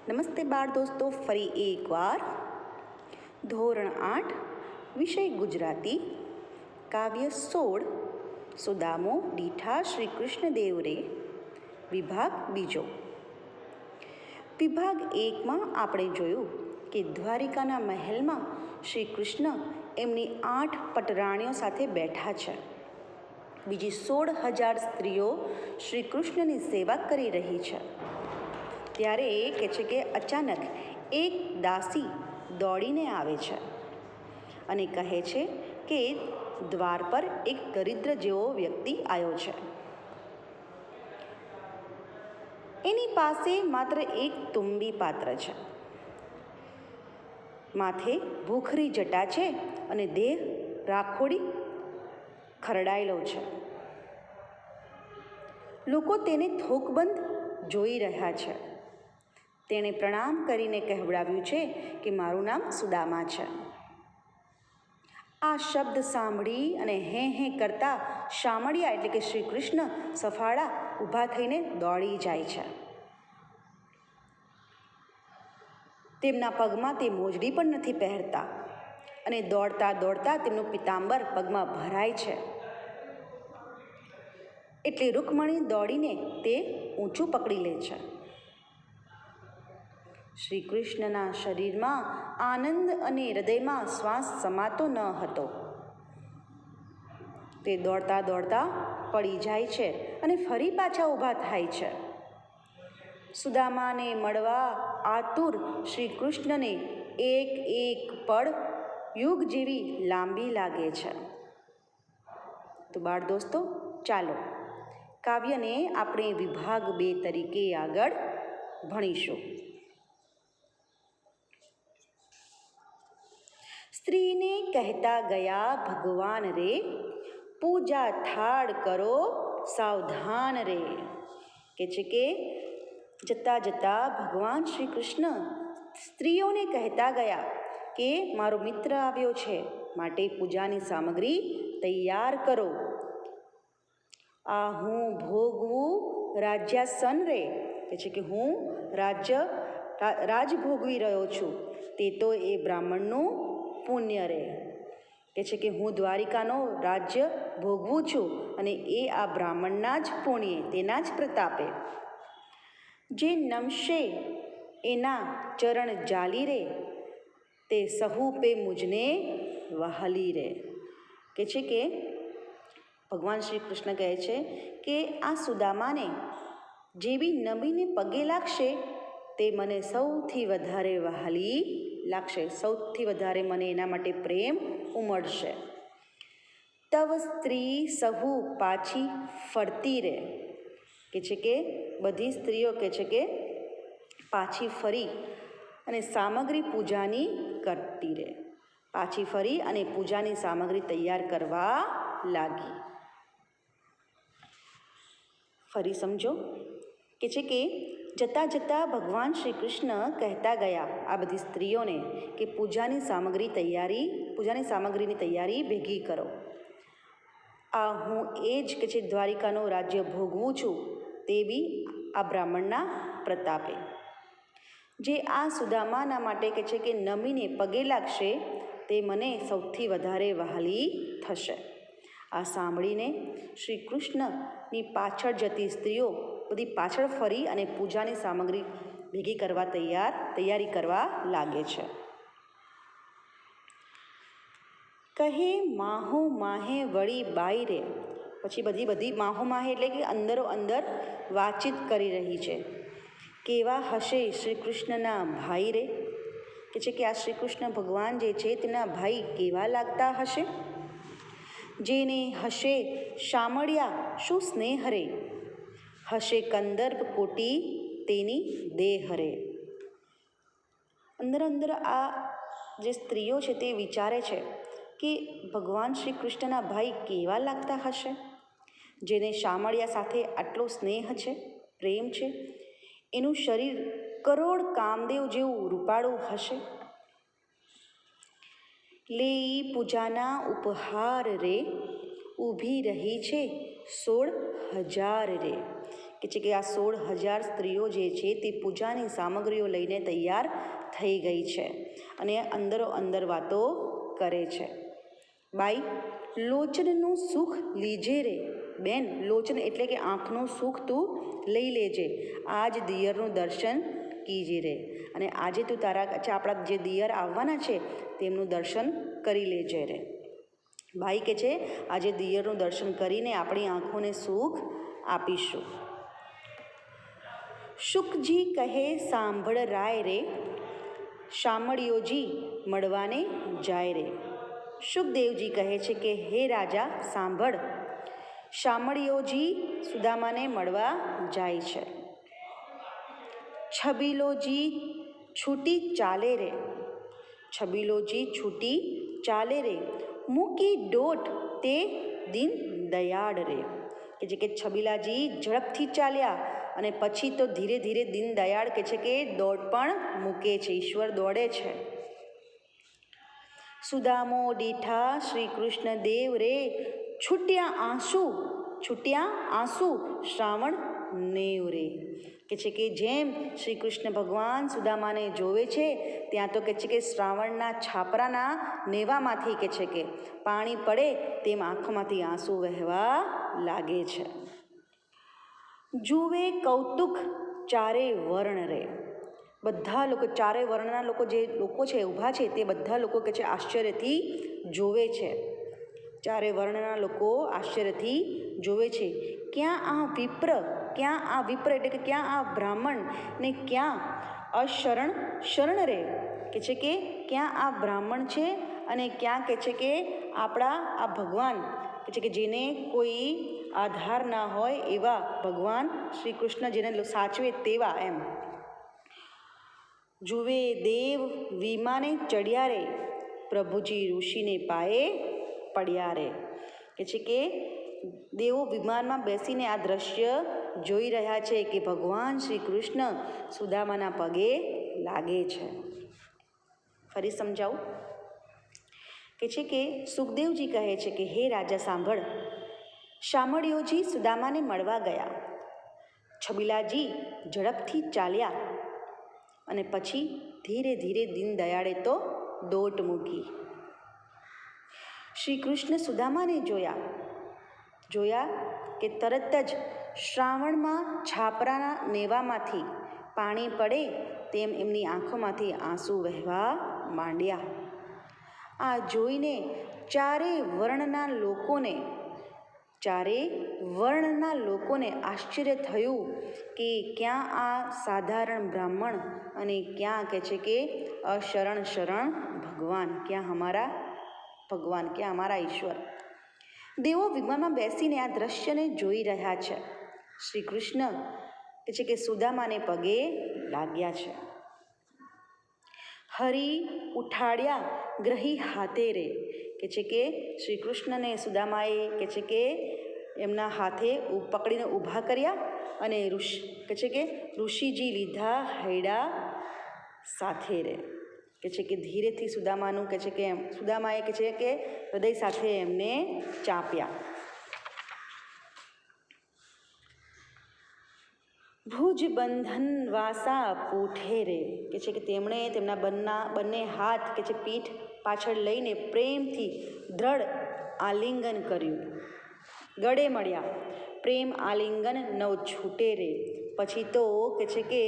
નમસ્તે બાળ દોસ્તો, ફરી એકવાર ધોરણ 8 વિષય ગુજરાતી કાવ્ય 16 સુદામો દીઠા શ્રી કૃષ્ણદેવ રે વિભાગ બીજો. વિભાગ 1માં આપણે જોયું કે દ્વારિકાના મહેલમાં શ્રી કૃષ્ણ એમની 8 પટરાણીઓ સાથે બેઠા છે. બીજી 16,000 સ્ત્રીઓ શ્રી કૃષ્ણની સેવા કરી રહી છે. ત્યારે એ કહે છે કે અચાનક એક દાસી દોડીને આવે છે અને કહે છે કે દ્વાર પર એક દરિદ્ર જેવો વ્યક્તિ આવ્યો છે. એની પાસે માત્ર એક તુંબી પાત્ર છે, માથે ભૂખરી જટા છે અને દેહ રાખોડી ખરડાયેલો છે. લોકો તેને થોકબંધ જોઈ રહ્યા છે. તેણે પ્રણામ કરીને કહેવડાવ્યું છે કે મારું નામ સુદામા છે. આ શબ્દ સાંભળી અને હે હે કરતા શામળિયા એટલે કે શ્રી કૃષ્ણ સફાળા ઊભા થઈને દોડી જાય છે. તેમના પગમાં તે મોજડી પણ નથી પહેરતા અને દોડતા દોડતા તેમનું પિતાંબર પગમાં ભરાય છે. એટલે રૂકમણી દોડીને તે ઊંચું પકડી લે છે. શ્રી કૃષ્ણના શરીરમાં આનંદ અને હૃદયમાં શ્વાસ સમાતો ન હતો. તે દોડતા દોડતા પડી જાય છે અને ફરી પાછા ઊભા થાય છે. સુદામાને મળવા આતુર શ્રી કૃષ્ણને એક એક પળ યુગ જેવી લાંબી લાગે છે. તો બાળ દોસ્તો, ચાલો કાવ્યને આપણે વિભાગ 2 તરીકે આગળ ભણીશું. સ્ત્રીને કહેતા ગયા ભગવાન રે, પૂજા થાળ કરો સાવધાન રે. કે છે કે જતા જતા ભગવાન શ્રી કૃષ્ણ સ્ત્રીઓને કહેતા ગયા કે મારો મિત્ર આવ્યો છે, માટે પૂજાની સામગ્રી તૈયાર કરો. આ હું ભોગવું રાજ્યાસન રે. કે છે કે હું રાજ ભોગવી રહ્યો છું, તે તો એ બ્રાહ્મણનું પુણ્ય રે. કે છે કે હું દ્વારિકાનો રાજ્ય ભોગવું છું અને એ આ બ્રાહ્મણના જ પુણ્ય, તેના જ પ્રતાપે. જે નમશે એના ચરણ જાલી રે, તે સહુ પે મુજને વહાલી રે. કે છે કે ભગવાન શ્રી કૃષ્ણ કહે છે કે આ સુદામાને જે બી નમીને પગે લાગશે તે મને સૌથી વધારે વહાલી લાગશે, સૌથી વધારે મને એના માટે પ્રેમ ઉમળશે. તવ સ્ત્રી સહુ પાછી ફરતી રે. કે છે કે બધી સ્ત્રીઓ કે છે કે પાછી ફરી અને સામગ્રી પૂજાની કરતી રહે. પાછી ફરી અને પૂજાની સામગ્રી તૈયાર કરવા લાગી. ફરી સમજો. કે છે કે જતાં જતાં ભગવાન શ્રી કૃષ્ણ કહેતા ગયા આ બધી સ્ત્રીઓને કે પૂજાની સામગ્રીની તૈયારી ભેગી કરો. આ હું એ જ કે છે દ્વારિકાનો રાજ્ય ભોગવું છું, તે બી આ બ્રાહ્મણના પ્રતાપે. જે આ સુદામાના માટે કે છે કે નમીને પગે લાગશે તે મને સૌથી વધારે વહાલી થશે. આ સાંભળીને શ્રી કૃષ્ણની પાછળ જતી સ્ત્રીઓ બધી પાછળ ફરી અને પૂજાની સામગ્રી ભેગી કરવા તૈયારી કરવા લાગે છે. કહે માહો માહે વળી બાઈ રે. પછી બધી માહો માહે એટલે કે અંદરો અંદર વાતચીત કરી રહી છે. કેવા હશે શ્રી કૃષ્ણના ભાઈ રે. કે છે કે આ શ્રી કૃષ્ણ ભગવાન જે છે તેના ભાઈ કેવા લાગતા હશે. જેને હશે શામળિયા શું સ્નેહ રે, હશે કંદર્પ કોટી તેની દેહ રે. અંદર અંદર આ જે સ્ત્રીઓ છે તે વિચારે છે કે ભગવાન શ્રી કૃષ્ણના ભાઈ કેવા લાગતા હશે. જેને શામળિયા સાથે આટલો સ્નેહ છે, પ્રેમ છે. એનું શરીર કરોડ કામદેવ જેવું રૂપાળું હશે. લેઈ પૂજાના ઉપહાર રે, ઊભી રહી છે 16,000 રે. કે છે કે આ 16,000 સ્ત્રીઓ જે છે તે પૂજાની સામગ્રીઓ લઈને તૈયાર થઈ ગઈ છે અને અંદરો અંદર વાતો કરે છે. બાઈ, લોચનનું સુખ લીજે રે. બેન, લોચન એટલે કે આંખનું સુખ તું લઈ લેજે. આજ દિયરનું દર્શન કીજે રે. અને આજે તું આપણા જે દિયર આવવાના છે તેમનું દર્શન કરી લેજે રે. ભાઈ કે છે આજે દિયરનું દર્શન કરીને આપણી આંખોને સુખ આપીશું. શુકજી કહે સાંભળ રાય રે, શામળિયોજી મળવાને જાય રે. શુકદેવજી કહે છે કે હે રાજા સાંભળ, શામળિયોજી સુદામાને મળવા જાય છે. છબીલોજી છૂટી ચાલે રે. છબીલોજી છૂટી ચાલે રે, મૂકી ડોટ તે દિન દયાળ રે. કે જે કે છબીલાજી ઝડપથી ચાલ્યા અને પછી તો ધીરે ધીરે દિન દયાળ કે છે કે દોડ પણ મૂકે છે, ઈશ્વર દોડે છે. સુદામો દીઠા શ્રી કૃષ્ણ દેવ રે, છૂટ્યા આંસુ શ્રાવણ નેવ રે. કે છે કે જેમ શ્રી કૃષ્ણ ભગવાન સુદામાને જોવે છે ત્યાં તો કે છે કે શ્રાવણના છાપરાના નેવામાંથી કે છે કે પાણી પડે તેમ આંખોમાંથી આંસુ વહેવા લાગે છે. જુએ કૌતુક ચારે વર્ણ રે. બધા લોકો, ચારે વર્ણના લોકો જે લોકો છે ઊભા છે તે બધા લોકો કે છે આશ્ચર્યથી જોવે છે. ચારે વર્ણના લોકો આશ્ચર્યથી જોવે છે. ક્યાં આ વિપ્ર એટલે કે ક્યાં આ બ્રાહ્મણ ને ક્યાં અશરણ શરણ રે. કે છે કે ક્યાં આ બ્રાહ્મણ છે અને ક્યાં કે છે કે આપણા આ ભગવાન કે છે કે જેને કોઈ આધાર ના હોય એવા ભગવાન શ્રી કૃષ્ણ જેને સાચવે તેવા એમ. જુએ દેવ વિમાને ચડ્યા રે, પ્રભુજી ઋષિને પાયે પડ્યા રે. કે છે કે દેવો વિમાનમાં બેસીને આ દ્રશ્ય જોઈ રહ્યા છે કે ભગવાન શ્રી કૃષ્ણ સુદામાના પગે લાગે છે. ફરી સમજાવું. કે છે કે સુખદેવજી કહે છે કે હે રાજા સાંભળ, શામળિયોજી સુદામાને મળવા ગયા. છબીલાજી ઝડપથી ચાલ્યા અને પછી ધીરે ધીરે દીન દયાળે તો દોટ મૂકી. શ્રી કૃષ્ણ સુદામાને જોયા કે તરત જ શ્રાવણમાં છાપરાના નેવામાંથી પાણી પડે તેમ એમની આંખોમાંથી આંસુ વહેવા માંડ્યા. આ જોઈને ચારે વર્ણના લોકોને આશ્ચર્ય થયું કે ક્યાં આ સાધારણ બ્રાહ્મણ અને ક્યાં કે છે કે અશરણ શરણ ભગવાન, ક્યાં અમારા ભગવાન, ક્યાં અમારા ઈશ્વર. દેવો વિમાનમાં બેસીને આ દ્રશ્યને જોઈ રહ્યા છે. શ્રી કૃષ્ણ કે છે કે સુદામાને પગે લાગ્યા છે. હરી ઉઠાડ્યા ગ્રહી હાથે રે. કે છે કે શ્રી કૃષ્ણને સુદામાએ કે છે કે એમના હાથે પકડીને ઊભા કર્યા અને કે છે કે ઋષિજી લીધા હૈડા સાથે રે. કે છે કે ધીરેથી સુદામાનું કે છે કે સુદામાએ કે છે કે હૃદય સાથે એમને ચાપ્યા. ભુજ બંધન વાસા પૂઠે રે. કે છે કે તેમણે તેમના બંને હાથ કે છે પીઠ પાછળ લઈને પ્રેમથી દ્રઢ આલિંગન કર્યું. ગળે મળ્યા, પ્રેમ આલિંગન નવ છૂટે રે. પછી તો કે છે કે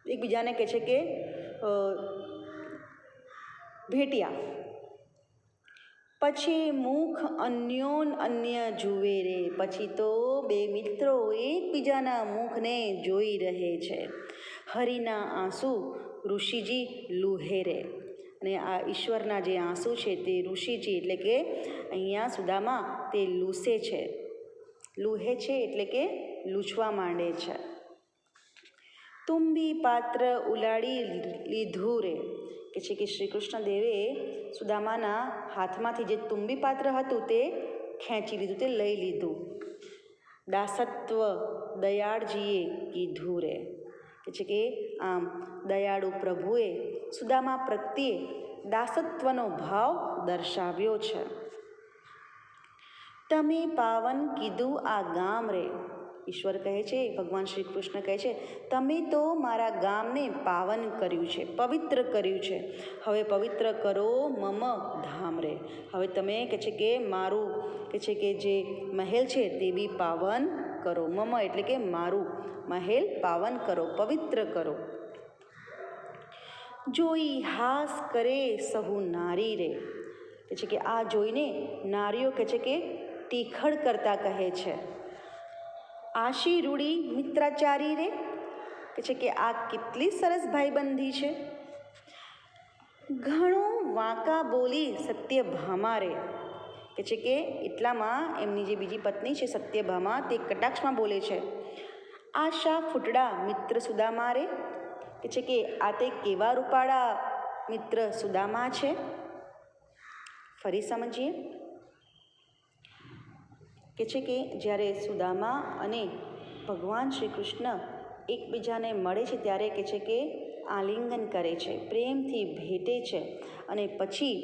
એકબીજાને કે છે કે ભેટ્યા. પછી મુખ અન્ય જુએ રે. પછી તો બે મિત્રો એકબીજાના મુખને જોઈ રહે છે. હરિના આંસુ ઋષિજી લૂહે રે. અને આ ઈશ્વરના જે આંસુ છે તે ઋષિજી એટલે કે અહીંયા સુદામા તે લૂસે છે. લૂહે છે એટલે કે લૂછવા માંડે છે. તુંબી પાત્ર ઉલાડી લીધું રે. કે છે કે શ્રી કૃષ્ણ દેવે સુદામાના હાથમાંથી જે તુંબી પાત્ર હતું તે ખેંચી લીધું, તે લઈ લીધું. દાસત્વ દયાળજીએ કીધું રે. કે છે કે આમ દયાળુ પ્રભુએ સુદામા પ્રત્યે દાસત્વનો ભાવ દર્શાવ્યો છે. તમે પાવન કીધું આ ગામ રે. ઈશ્વર કહે છે, ભગવાન શ્રી કૃષ્ણ કહે છે, તમે તો મારા ગામને પાવન કર્યું છે, પવિત્ર કર્યું છે. હવે પવિત્ર કરો મમ ધામ રે. હવે તમે કહે છે કે મારું કહે છે કે જે મહેલ છે તે બી પાવન કરો. મમ એટલે કે મારું મહેલ પાવન કરો, પવિત્ર કરો. જોઈ હાસ કરે સહુ નારી રે. કહે છે કે આ જોઈને નારીઓ કહે છે કે ટીખળ કરતા કહે છે. આશી રૂડી મિત્રાચારી રે. કહે છે કે આ કેટલી સરસ ભાઈબંધી છે. ઘણું વાંકા બોલી સત્યભામા રે. કહે છે કે એટલામાં એમની જે બીજી પત્ની છે સત્યભામા તે કટાક્ષમાં બોલે છે. આશા ફૂટડા મિત્ર સુદામા રે. કહે છે કે આ તે કેવા રૂપાળા મિત્ર સુદામા છે. ફરી સમજીએ. કહે છે કે જ્યારે સુદામા અને ભગવાન શ્રી કૃષ્ણ એકબીજાને મળે છે ત્યારે કહે છે કે આલિંગન કરે છે, પ્રેમથી ભેટે છે અને પછી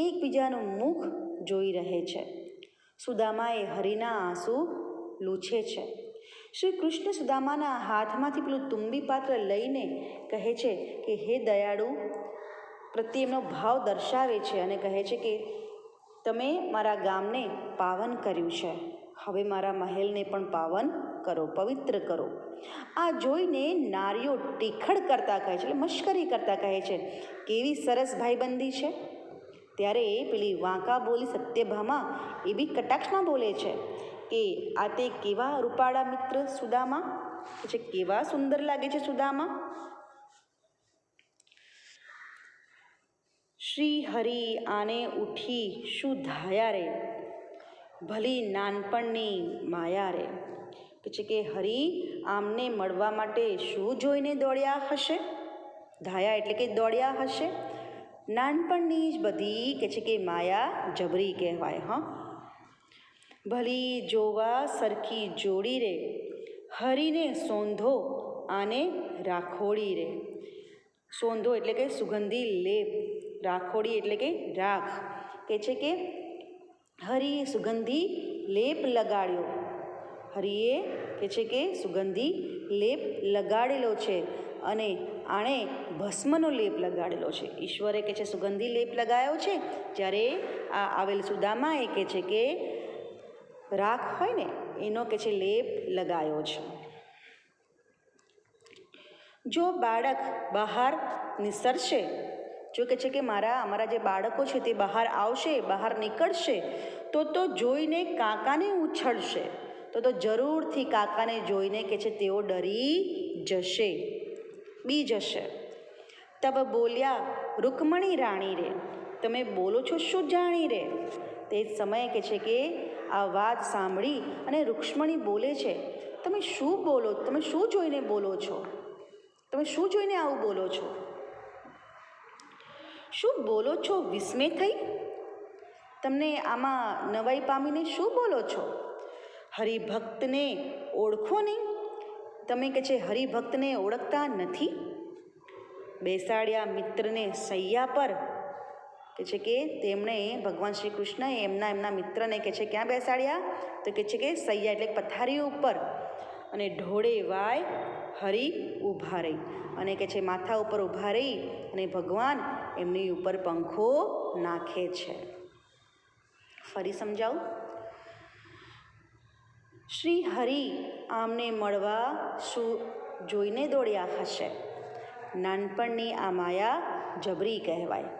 એકબીજાનું મુખ જોઈ રહે છે. સુદામાએ હરિના આંસુ લૂછે છે. શ્રી કૃષ્ણ સુદામાના હાથમાંથી પેલું તુંબી પાત્ર લઈને કહે છે કે હે દયાળુ, પ્રત્યે એમનો ભાવ દર્શાવે છે અને કહે છે કે તમે મારા ગામને પાવન કર્યું છે, હવે મારા મહેલને પણ પાવન કરો, પવિત્ર કરો. આ જોઈને નારીઓ ટીખળ કરતા કહે છે, એટલે મશ્કરી કરતા કહે છે, કેવી સરસ ભાઈબંધી છે. ત્યારે પેલી વાંકા બોલી સત્યભામા એ બી કટાક્ષમાં બોલે છે કે આ તે કેવા રૂપાળા મિત્ર સુદામા, પછી કેવા સુંદર લાગે છે સુદામા. શ્રી હરિ આને ઉઠી શું ધાયા રે, ભલી નાનપણની માયા રે. કે છે કે હરિ આમને મળવા માટે શું જોઈને દોડ્યા હશે. ધાયા એટલે કે દોડ્યા હશે. નાનપણની જ બધી કે છે કે માયા જબરી કહેવાય. હા, ભલી જોવા સરખી જોડી રે, હરિને સોંધો આને રાખોડી રે. સોંધો એટલે કે સુગંધી લેપ, રાખોડી એટલે કે રાખ. કે છે કે હરિએ સુગંધી લેપ લગાડ્યો. હરિએ કે છે કે સુગંધી લેપ લગાડેલો છે અને આણે ભસ્મનો લેપ લગાડેલો છે. ઈશ્વરે કે છે સુગંધી લેપ લગાવ્યો છે, જ્યારે આ આવેલ સુદામાએ કે છે કે રાખ હોય ને એનો કે છે લેપ લગાવ્યો છે. જો બાળક બહાર નિસરશે, જો કે છે કે અમારા જે બાળકો છે તે બહાર આવશે, બહાર નીકળશે તો જોઈને કાકાને ઉછળશે, તો જરૂરથી કાકાને જોઈને કે છે તેઓ ડરી જશે, બી જશે. તબ બોલ્યા રૂકમણી રાણી રે. તમે બોલો છો શું જાણી રે. તે જ સમયે કે છે કે આ વાત સાંભળી અને રૂક્ષ્મણી બોલે છે, તમે શું બોલો, તમે શું જોઈને બોલો છો, તમે શું જોઈને આવું બોલો છો, શું બોલો છો વિસ્મય થઈ, તમને આમાં નવાઈ પામીને શું બોલો છો. હરિભક્તને ઓળખો નહીં, તમે કે છે હરિભક્તને ઓળખતા નથી. બેસાડ્યા મિત્રને સૈયા પર. કે છે કે તેમણે ભગવાન શ્રી કૃષ્ણએ એમના મિત્રને કે છે ક્યાં બેસાડ્યા, તો કે છે કે સૈયા એટલે પથારી ઉપર. અને ઢોળે વાય હરિ ઊભા રહી, અને કે છે માથા ઉપર ઊભા રહી અને ભગવાન એમની ઉપર પંખો નાખે છે. ફરી સમજાવું. શ્રી હરિ આમને મળવા શું જોઈને દોડ્યા હશે. નાનપણની આ માયા જબરી કહેવાય.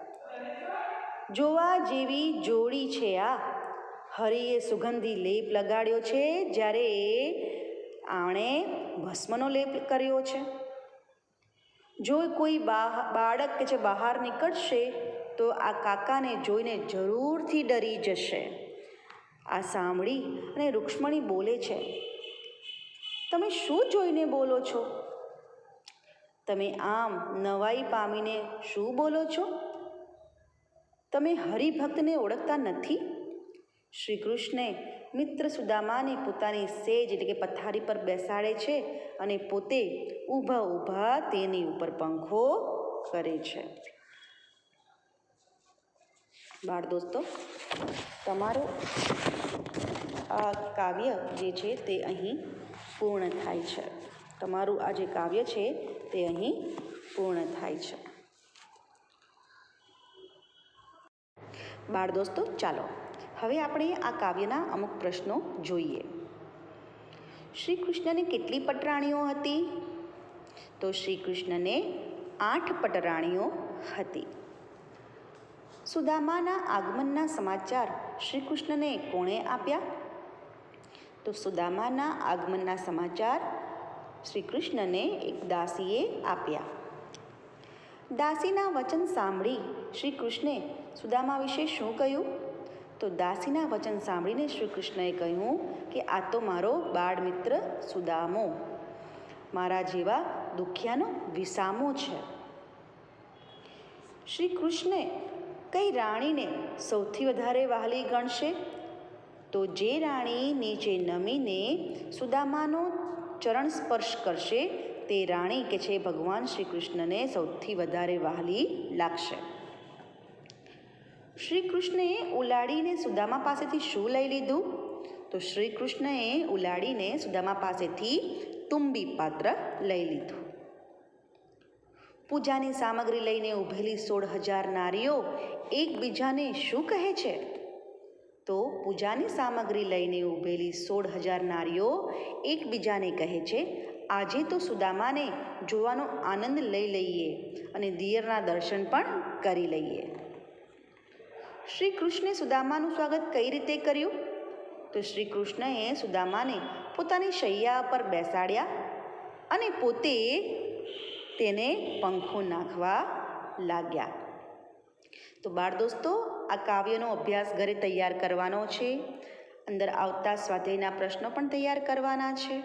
જોવા જેવી જોડી છે આ, હરિએ સુગંધી લેપ લગાડ્યો છે, જ્યારે આણે ભસ્મનો લેપ કર્યો છે. જો કોઈ બાળક કે છે બહાર નીકળશે તો આ કાકાને જોઈને જરૂરથી ડરી જશે. આ સાંભળી અને રૂક્ષ્મણી બોલે છે, તમે શું જોઈને બોલો છો, તમે આમ નવાઈ પામીને શું બોલો છો, તમે હરિભક્તને ઓળખતા નથી. શ્રી કૃષ્ણે મિત્ર સુદામાને પોતાની સેજ એટલે કે પથારી પર બેસાડે છે અને પોતે ઊભા ઊભા તેની ઉપર પંખો કરે છે. બાળ દોસ્તો, તમારો આ કાવ્ય જે છે તે અહીં પૂર્ણ થાય છે. તમારું આ જે કાવ્ય છે તે અહીં પૂર્ણ થાય છે. બાળ દોસ્તો, ચાલો હવે આપણે આ કાવ્યના અમુક પ્રશ્નો જોઈએ. શ્રી કૃષ્ણને કેટલી પટરાણીઓ હતી? તો શ્રી કૃષ્ણને 8 પટરાણીઓ હતી. સુદામાના આગમનના સમાચાર શ્રી કૃષ્ણને કોણે આપ્યા? તો સુદામાના આગમનના સમાચાર શ્રી કૃષ્ણને એક દાસીએ આપ્યા. દાસીના વચન સાંભળી શ્રી કૃષ્ણે સુદામા વિશે શું કહ્યું? તો દાસીના વચન સાંભળીને શ્રી કૃષ્ણએ કહ્યું કે આ તો મારો બાળ મિત્ર સુદામો, મારા જેવા દુખિયાનો વિસામો છે. શ્રી કૃષ્ણે કઈ રાણીને સૌથી વધારે વહાલી ગણશે? તો જે રાણી નીચે નમીને સુદામાનો ચરણ સ્પર્શ કરશે તે રાણી કે છે ભગવાન શ્રી કૃષ્ણને સૌથી વધારે વહાલી લાગશે. શ્રી કૃષ્ણએ ઉલાડીને સુદામા પાસેથી શું લઈ લીધું? તો શ્રી કૃષ્ણએ ઉલાડીને સુદામા પાસેથી તુંબી પાત્ર લઈ લીધું. પૂજાની સામગ્રી લઈને ઊભેલી 16,000 નારીઓ એકબીજાને શું કહે છે? તો પૂજાની સામગ્રી લઈને ઊભેલી 16,000 નારીઓ એકબીજાને કહે છે, આજે તો સુદામાને જોવાનો આનંદ લઈ લઈએ અને દિયરના દર્શન પણ કરી લઈએ. શ્રી કૃષ્ણે સુદામાનું સ્વાગત કઈ રીતે કર્યું? તો શ્રી કૃષ્ણએ સુદામાને પોતાની શૈયા પર બેસાડ્યા અને પોતે તેને પંખો નાખવા લાગ્યા. તો બાળ દોસ્તો, આ કાવ્યનો અભ્યાસ ઘરે તૈયાર કરવાનો છે. અંદર આવતા સ્વાધ્યાયના પ્રશ્નો પણ તૈયાર કરવાના છે.